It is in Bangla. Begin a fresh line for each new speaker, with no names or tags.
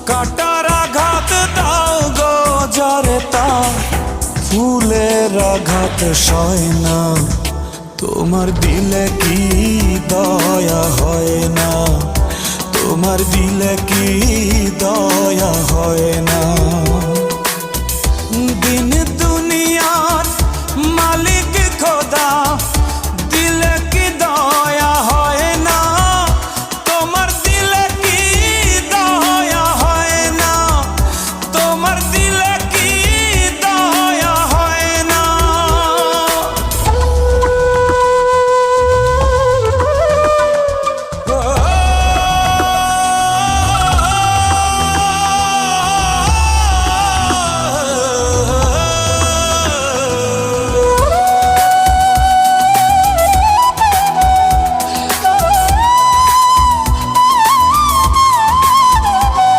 কাটার আঘাত দাও গো যারে তা ফুলের আঘাত সয় না। তোমার দিলে কি দয়া হয় না, তোমার দিলে কি